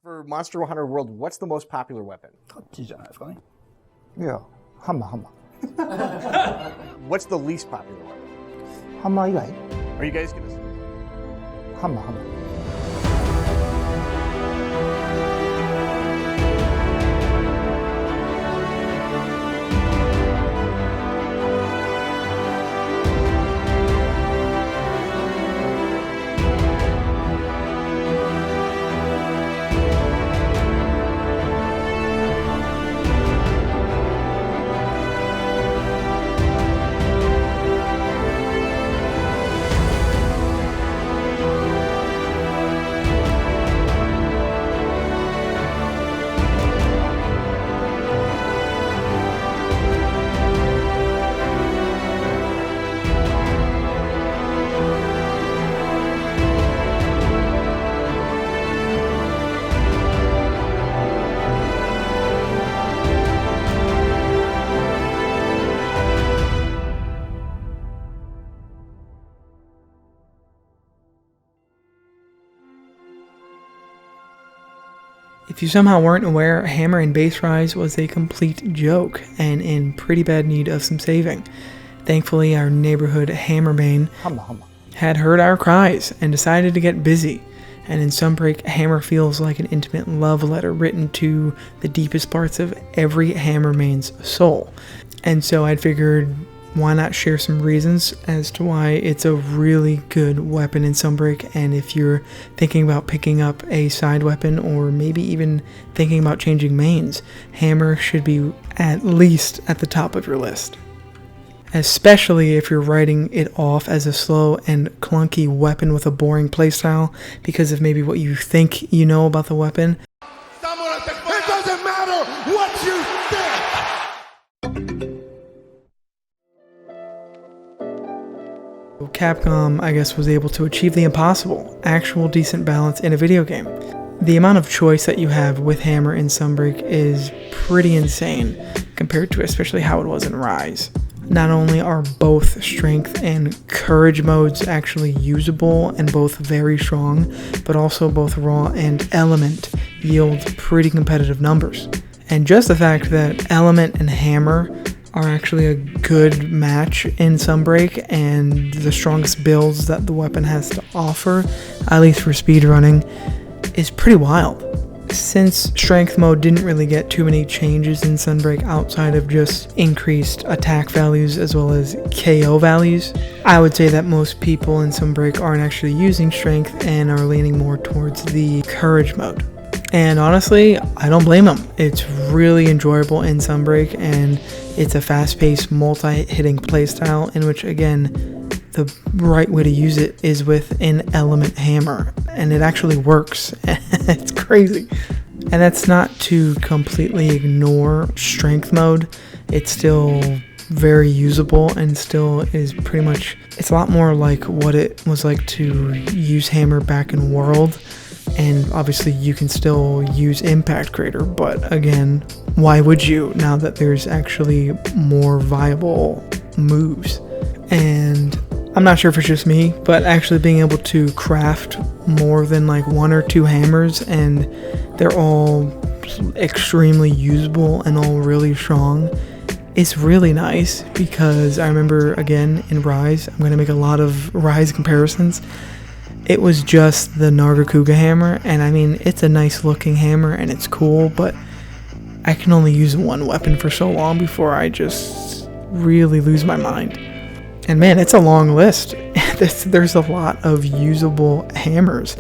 For Monster Hunter World, what's the most popular weapon? タッチじゃないですかね。いや、ハンマー。 What's the least popular weapon? ハンマー以外 Are you guys gonna? ハンマー。If you somehow weren't aware, Hammer in Base Rise was a complete joke and in pretty bad need of some saving. Thankfully, our neighborhood Hammerbane had heard our cries and decided to get busy. And in Sunbreak, Hammer feels like an intimate love letter written to the deepest parts of every Hammermane's soul. And so I figured, why not share some reasons as to why it's a really good weapon in Sunbreak, and if you're thinking about picking up a side weapon or maybe even thinking about changing mains, Hammer should be at least at the top of your list. Especially if you're writing it off as a slow and clunky weapon with a boring playstyle because of maybe what you think you know about the weapon. It doesn't matter what you think! Capcom, I guess, was able to achieve the impossible, actual decent balance in a video game. The amount of choice that you have with Hammer in Sunbreak is pretty insane compared to especially how it was in Rise. Not only are both strength and courage modes actually usable and both very strong, but also both raw and element yield pretty competitive numbers. And just the fact that element and hammer are actually a good match in Sunbreak and the strongest builds that the weapon has to offer, at least for speedrunning, is pretty wild. Since strength mode didn't really get too many changes in Sunbreak outside of just increased attack values as well as KO values, I would say that most people in Sunbreak aren't actually using strength and are leaning more towards the courage mode. And honestly, I don't blame them. It's really enjoyable in Sunbreak, and it's a fast-paced, multi-hitting playstyle in which, again, the right way to use it is with an element hammer, and it actually works. It's crazy. And that's not to completely ignore strength mode. It's still very usable and still is pretty much, it's a lot more like what it was like to use hammer back in World. And obviously you can still use Impact Crater, but again, why would you now that there's actually more viable moves? And I'm not sure if it's just me, but actually being able to craft more than like one or two hammers and they're all extremely usable and all really strong, it's really nice, because I remember, again, in Rise, I'm going to make a lot of Rise comparisons. It was just the Nargacuga hammer, and I mean, it's a nice looking hammer and it's cool, but I can only use one weapon for so long before I just really lose my mind. And man, it's a long list. There's a lot of usable hammers.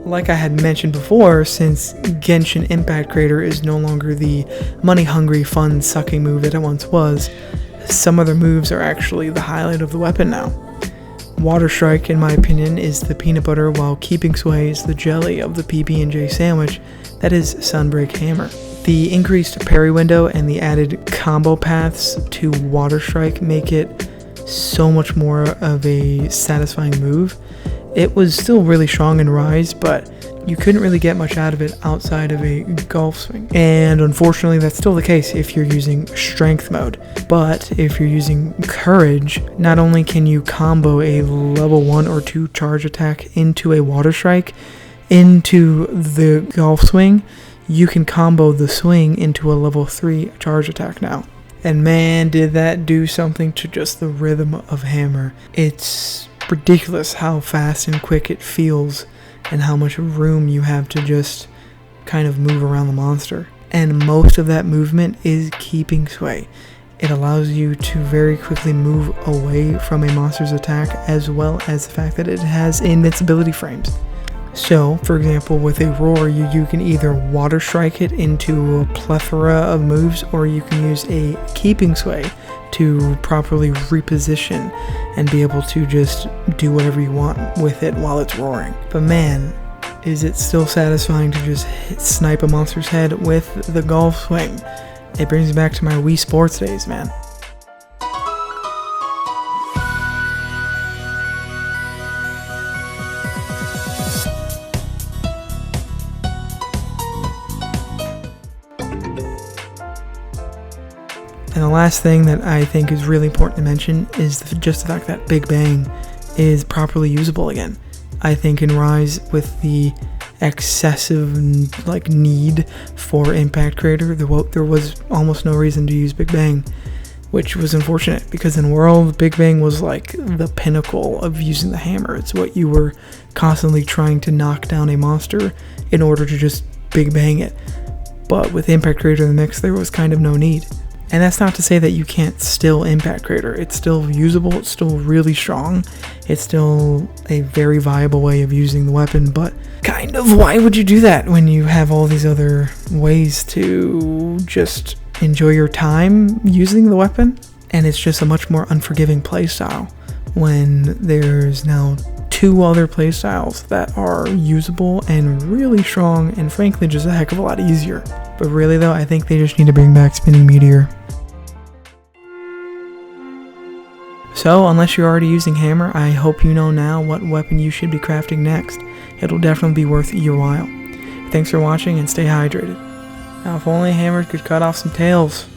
Like I had mentioned before, since Genshin Impact Crater is no longer the money-hungry, fun-sucking move that it once was, some other moves are actually the highlight of the weapon now. Water Strike, in my opinion, is the peanut butter, while Keeping Sway is the jelly of the PB&J sandwich that is Sunbreak Hammer. The increased parry window and the added combo paths to Water Strike make it so much more of a satisfying move. It was still really strong in Rise, but you couldn't really get much out of it outside of a golf swing. And unfortunately, that's still the case if you're using strength mode. But if you're using courage, not only can you combo a level 1 or 2 charge attack into a water strike, into the golf swing, you can combo the swing into a level 3 charge attack now. And man, did that do something to just the rhythm of hammer. It's ridiculous how fast and quick it feels and how much room you have to just kind of move around the monster. And most of that movement is keeping sway. It allows you to very quickly move away from a monster's attack, as well as the fact that it has invincibility frames. So, for example, with a roar, you can either water strike it into a plethora of moves, or you can use a keeping sway to properly reposition and be able to just do whatever you want with it while it's roaring. But man, is it still satisfying to just snipe a monster's head with the golf swing. It brings me back to my Wii Sports days, man. And the last thing that I think is really important to mention is just the fact that Big Bang is properly usable again. I think in Rise, with the excessive need for Impact Crater, there was almost no reason to use Big Bang, which was unfortunate, because in World, Big Bang was like the pinnacle of using the hammer. It's what you were constantly trying to knock down a monster in order to just Big Bang it. But with Impact Crater in the mix, there was kind of no need. And that's not to say that you can't still Impact Crater. It's still usable, it's still really strong, it's still a very viable way of using the weapon, but kind of why would you do that when you have all these other ways to just enjoy your time using the weapon? And it's just a much more unforgiving playstyle when there's now 2 other playstyles that are usable and really strong and frankly just a heck of a lot easier. But really though, I think they just need to bring back Spinning Meteor. So, unless you're already using hammer, I hope you know now what weapon you should be crafting next. It'll definitely be worth your while. Thanks for watching and stay hydrated. Now, if only hammer could cut off some tails.